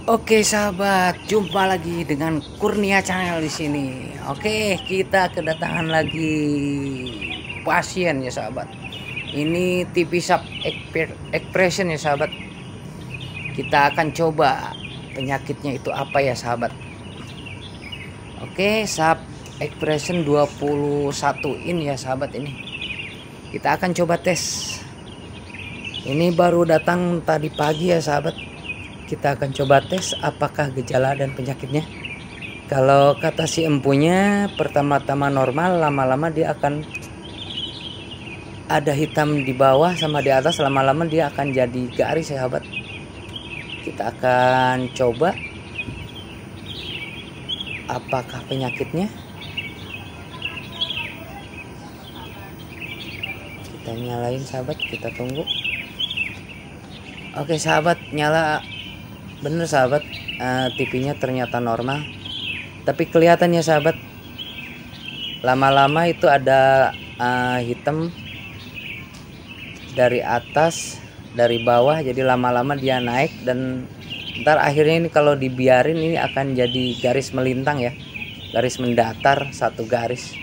Oke sahabat, jumpa lagi dengan Kurnia Channel di sini. Oke, kita kedatangan lagi pasien ya sahabat. Ini TV Sub Expression ya sahabat. Kita akan coba penyakitnya itu apa ya sahabat. Oke, Sub Expression 21 in ya sahabat ini. Kita akan coba tes. Ini baru datang tadi pagi ya sahabat. Kita akan coba tes apakah gejala dan penyakitnya. Kalau kata si empunya pertama-tama normal, lama-lama dia akan ada hitam di bawah sama di atas, lama-lama dia akan jadi garis sahabat. Kita akan coba apakah penyakitnya. Kita nyalain sahabat, kita tunggu. Oke sahabat, nyala. Bener sahabat, TV-nya ternyata normal. Tapi kelihatannya sahabat, lama-lama itu ada hitam dari atas, dari bawah. Jadi lama-lama dia naik dan ntar akhirnya ini kalau dibiarin ini akan jadi garis melintang ya, garis mendatar satu garis.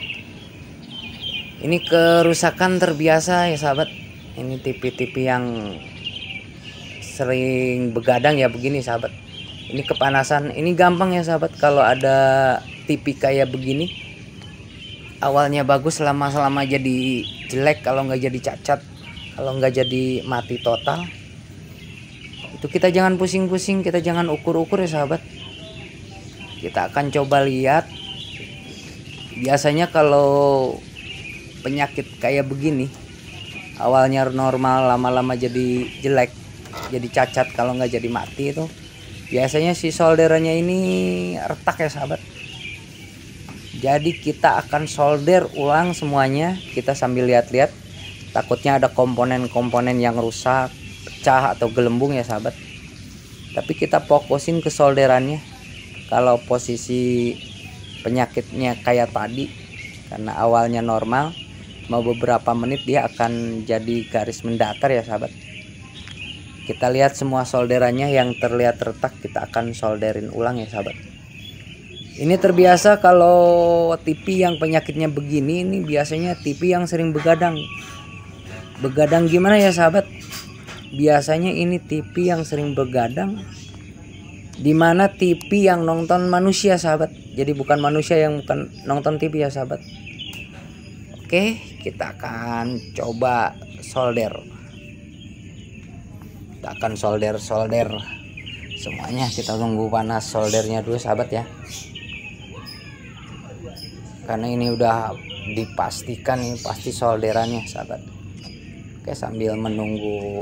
Ini kerusakan terbiasa ya sahabat. Ini TV-TV yang sering begadang ya begini sahabat. Ini kepanasan, ini gampang ya sahabat. Kalau ada TV kayak begini, awalnya bagus, lama-lama jadi jelek. Kalau nggak jadi cacat, kalau nggak jadi mati total, itu kita jangan pusing-pusing, kita jangan ukur-ukur ya sahabat. Kita akan coba lihat. Biasanya kalau penyakit kayak begini, awalnya normal, lama-lama jadi jelek, jadi cacat, kalau nggak jadi mati, itu biasanya si solderannya ini retak ya sahabat. Jadi kita akan solder ulang semuanya. Kita sambil lihat-lihat, takutnya ada komponen-komponen yang rusak, pecah atau gelembung ya sahabat. Tapi kita fokusin ke solderannya. Kalau posisi penyakitnya kayak tadi, karena awalnya normal, mau beberapa menit dia akan jadi garis mendatar ya sahabat. Kita lihat semua solderannya yang terlihat retak, kita akan solderin ulang ya sahabat. Ini terbiasa kalau TV yang penyakitnya begini, ini biasanya TV yang sering begadang. Begadang gimana ya sahabat? Biasanya ini TV yang sering begadang, dimana TV yang nonton manusia sahabat. Jadi bukan manusia yang bukan nonton TV ya sahabat. Oke, kita akan coba solder. Kita akan solder semuanya. Kita tunggu panas soldernya dulu sahabat ya, karena ini udah dipastikan ini pasti solderannya sahabat. Oke, sambil menunggu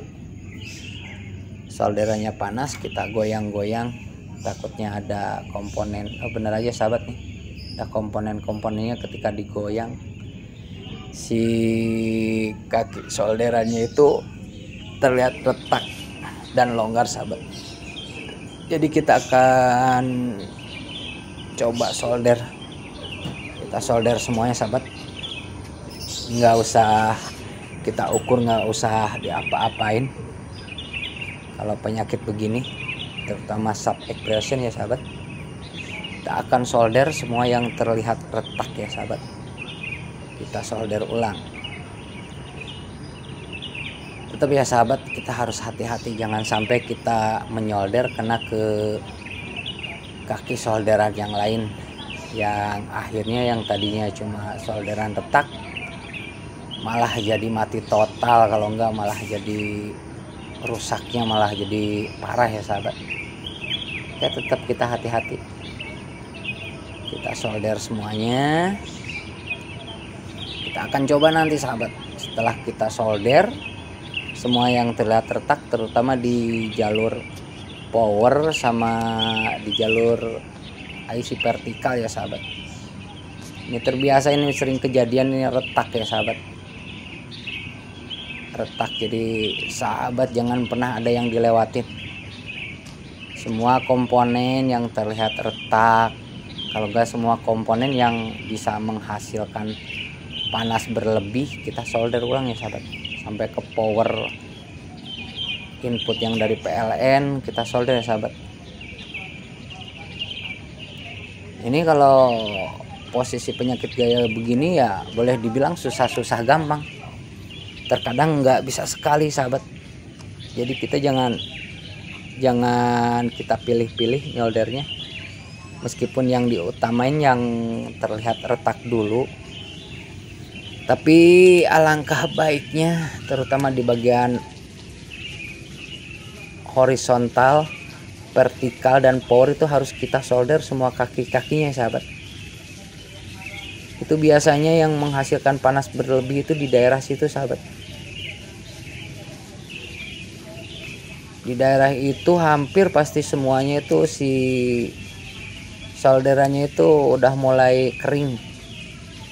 solderannya panas, kita goyang-goyang, takutnya ada komponen. Oh bener aja sahabat nih, ada komponen-komponennya. Ketika digoyang, si kaki solderannya itu terlihat retak dan longgar sahabat. Jadi kita akan coba solder. Kita solder semuanya sahabat. Nggak usah kita ukur, nggak usah diapa-apain. Kalau penyakit begini, terutama Sub Expression ya sahabat, kita akan solder semua yang terlihat retak ya sahabat. Kita solder ulang. Tetap ya sahabat, kita harus hati-hati, jangan sampai kita menyolder kena ke kaki solderan yang lain, yang akhirnya yang tadinya cuma solderan retak malah jadi mati total. Kalau enggak malah jadi rusaknya malah jadi parah ya sahabat. Ya tetap kita hati-hati. Kita solder semuanya. Kita akan coba nanti sahabat, setelah kita solder semua yang terlihat retak, terutama di jalur power sama di jalur IC vertikal ya sahabat. Ini terbiasa, ini sering kejadian ini retak ya sahabat. Retak, jadi sahabat jangan pernah ada yang dilewatin. Semua komponen yang terlihat retak, kalau enggak semua komponen yang bisa menghasilkan panas berlebih, kita solder ulang ya sahabat. Sampai ke power input yang dari PLN kita solder ya sahabat. Ini kalau posisi penyakit gaya begini ya boleh dibilang susah-susah gampang, terkadang nggak bisa sekali sahabat. Jadi kita jangan kita pilih-pilih nyoldernya, meskipun yang diutamain yang terlihat retak dulu, tapi alangkah baiknya terutama di bagian horizontal, vertikal, dan power itu harus kita solder semua kaki-kakinya sahabat. Itu biasanya yang menghasilkan panas berlebih itu di daerah situ sahabat. Di daerah itu hampir pasti semuanya itu si solderannya itu udah mulai kering,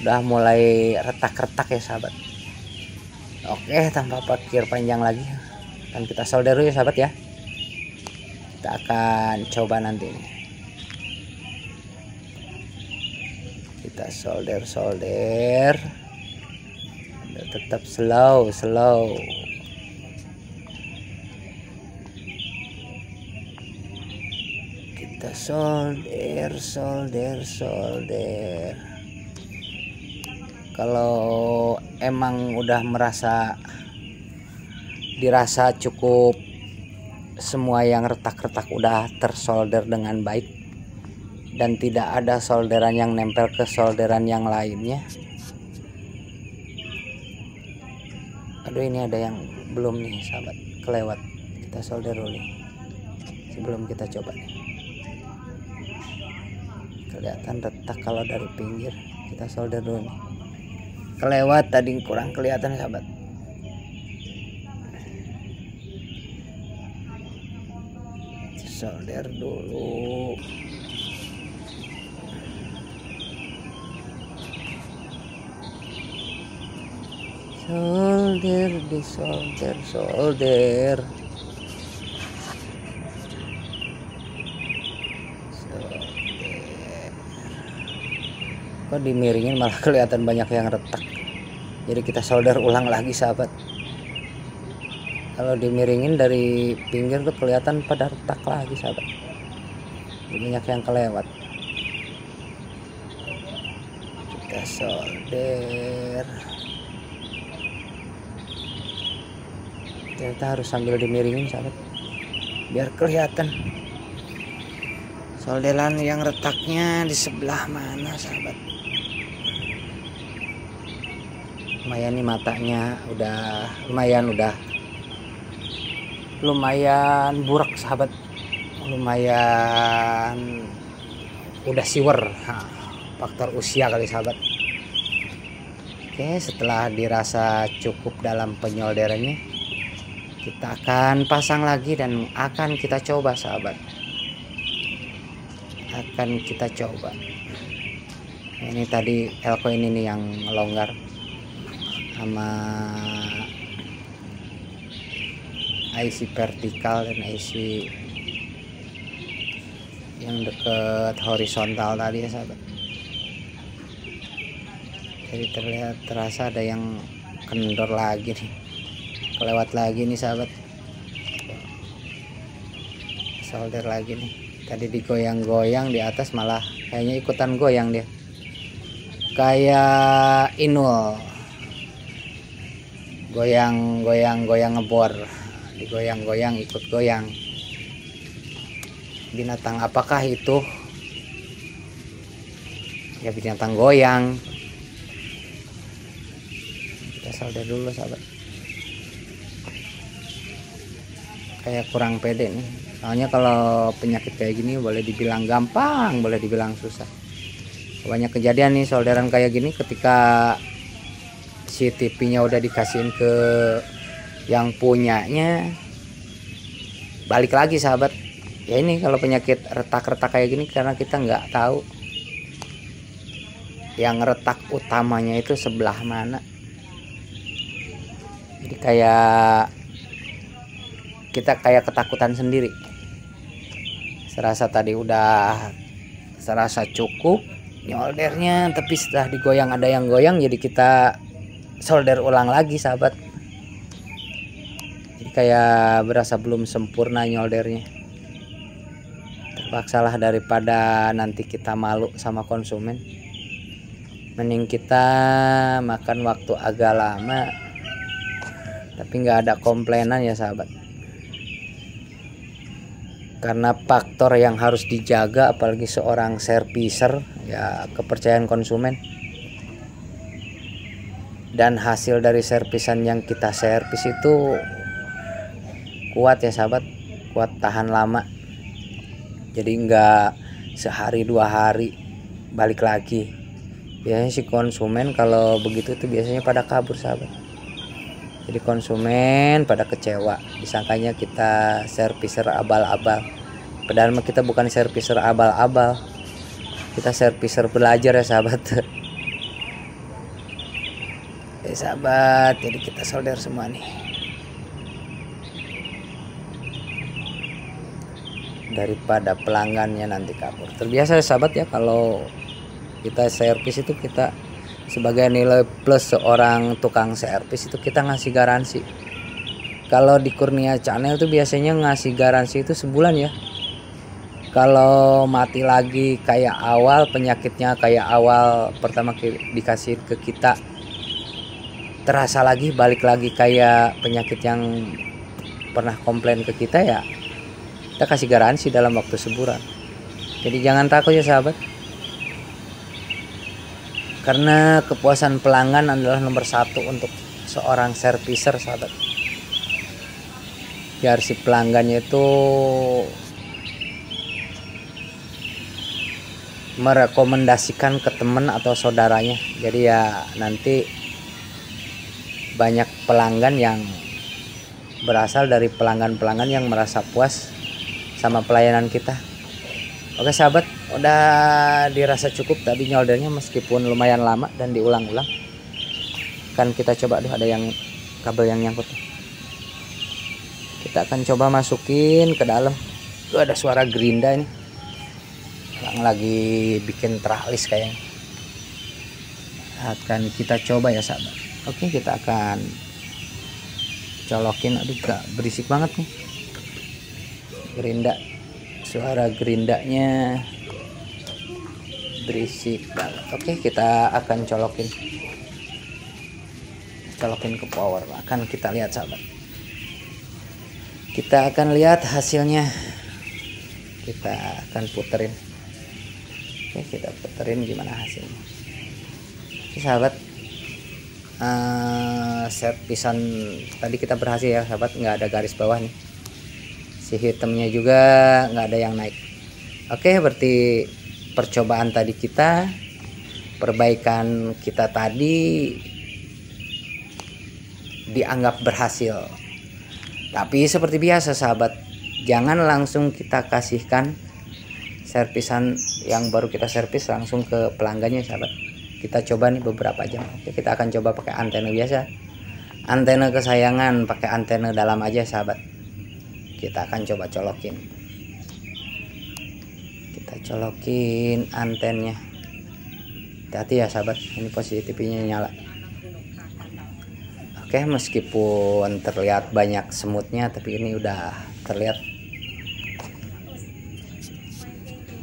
udah mulai retak-retak ya sahabat. Oke, tanpa pikir panjang lagi kan kita solder dulu ya sahabat ya. Kita akan coba nanti nih. Kita solder tetap slow. Kita solder. Kalau emang udah dirasa cukup semua yang retak-retak udah tersolder dengan baik dan tidak ada solderan yang nempel ke solderan yang lainnya. Aduh, ini ada yang belum nih sahabat, kelewat. Kita solder dulu nih sebelum kita coba nih. Kelihatan retak kalau dari pinggir, kita solder dulu nih. Kelewat tadi, kurang kelihatan sahabat. Solder dulu. Solder. Kok dimiringin malah kelihatan banyak yang retak. Jadi kita solder ulang lagi sahabat. Kalau dimiringin dari pinggir tuh kelihatan pada retak lagi sahabat. Banyak yang kelewat. Kita solder. Ternyata harus sambil dimiringin sahabat, biar kelihatan solderan yang retaknya di sebelah mana sahabat. Lumayan nih matanya udah lumayan burak sahabat, lumayan udah siwer. Faktor usia kali sahabat. Oke, setelah dirasa cukup dalam penyolderannya, kita akan pasang lagi dan akan kita coba sahabat. Ini tadi elko ini nih yang longgar sama IC vertikal dan IC yang deket horizontal tadi ya sahabat. Jadi terasa ada yang kendor lagi nih, kelewat lagi nih sahabat. Solder lagi nih, tadi digoyang-goyang di atas malah kayaknya ikutan goyang dia, kayak Inul goyang ngebor, digoyang-goyang ikut goyang. Binatang apakah itu? Ya binatang goyang. Kita solder dulu sahabat. Kayak kurang pede nih, soalnya kalau penyakit kayak gini boleh dibilang gampang, boleh dibilang susah. Banyak kejadian nih solderan kayak gini ketika si TV-nya udah dikasihin ke yang punyanya, balik lagi sahabat. Ya ini kalau penyakit retak-retak kayak gini karena kita nggak tahu yang retak utamanya itu sebelah mana. Jadi kita kayak ketakutan sendiri. Serasa tadi udah serasa cukup nyoldernya, tapi setelah digoyang ada yang goyang, jadi kita solder ulang lagi sahabat. Jadi kayak berasa belum sempurna nyoldernya. Paksalah daripada nanti kita malu sama konsumen. Mending kita makan waktu agak lama tapi nggak ada komplainan ya sahabat. Karena faktor yang harus dijaga apalagi seorang servicer ya kepercayaan konsumen. Dan hasil dari servisan yang kita servis itu kuat ya sahabat, kuat tahan lama. Jadi enggak sehari 2 hari balik lagi. Biasanya si konsumen kalau begitu tuh biasanya pada kabur sahabat. Jadi konsumen pada kecewa, disangkanya kita servicer abal-abal. Padahal kita bukan servicer abal-abal, kita servicer belajar ya sahabat. Sahabat, jadi kita solder semua nih. Daripada pelanggannya nanti kabur. Terbiasa ya sahabat ya, kalau kita servis itu kita sebagai nilai plus seorang tukang servis itu kita ngasih garansi. Kalau di Kurnia Channel tuh biasanya ngasih garansi itu sebulan ya. Kalau mati lagi kayak awal, penyakitnya kayak awal pertama dikasih ke kita, terasa lagi balik lagi kayak penyakit yang pernah komplain ke kita ya, kita kasih garansi dalam waktu sebulan. Jadi jangan takut ya sahabat, karena kepuasan pelanggan adalah nomor 1 untuk seorang servicer sahabat. Biar si pelanggannya itu merekomendasikan ke teman atau saudaranya. Jadi ya nanti banyak pelanggan yang berasal dari pelanggan-pelanggan yang merasa puas sama pelayanan kita. Oke sahabat, udah dirasa cukup tadi nyoldernya meskipun lumayan lama dan diulang-ulang. Kan kita coba tuh, ada yang kabel yang nyangkut. Kita akan coba masukin ke dalam. Tuh ada suara gerinda ini. Yang lagi bikin teralis kayaknya. Akan kita coba ya sahabat. Oke, kita akan colokin. Aduh gak berisik banget nih gerinda, suara gerindanya berisik banget. Oke, kita akan colokin ke power. Akan kita lihat sahabat, kita akan lihat hasilnya. Kita akan puterin. Oke, kita puterin gimana hasilnya. Oke sahabat, servisan tadi kita berhasil ya sahabat, nggak ada garis bawah nih, si hitamnya juga nggak ada yang naik. Oke, berarti percobaan tadi kita, perbaikan kita tadi dianggap berhasil. Tapi seperti biasa sahabat, jangan langsung kita kasihkan servisan yang baru kita servis langsung ke pelanggannya sahabat. Kita coba nih beberapa jam. Oke, kita akan coba pakai antena biasa, antena kesayangan, pakai antena dalam aja sahabat. Kita akan coba colokin, kita colokin antennya. Hati-hati ya sahabat, ini posisi TV-nya nyala. Oke, meskipun terlihat banyak semutnya tapi ini udah terlihat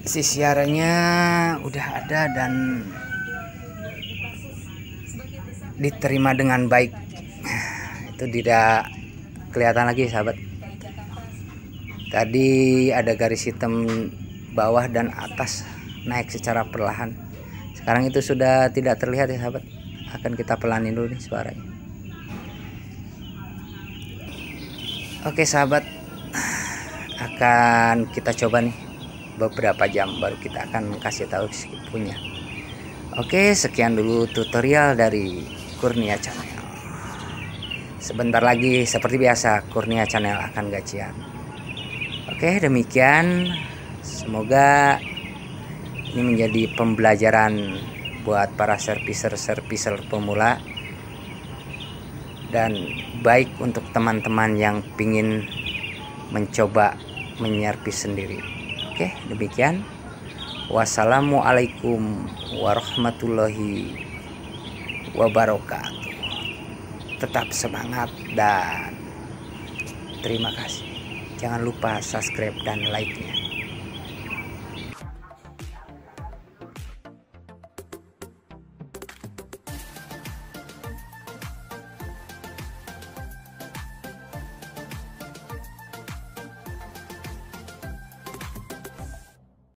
si siarannya udah ada dan diterima dengan baik. Itu tidak kelihatan lagi sahabat. Tadi ada garis hitam bawah dan atas naik secara perlahan. Sekarang itu sudah tidak terlihat ya sahabat. Akan kita pelanin dulu nih suaranya. Oke sahabat, akan kita coba nih beberapa jam baru kita akan kasih tahu punya. Oke, sekian dulu tutorial dari Kurnia Channel. Sebentar lagi seperti biasa Kurnia Channel akan gajian. Oke, demikian. Semoga ini menjadi pembelajaran buat para servicer pemula dan baik untuk teman-teman yang pingin mencoba menyervis sendiri. Oke, demikian. Wassalamualaikum warahmatullahi wabarakatuh. Tetap semangat dan terima kasih. Jangan lupa subscribe dan like-nya.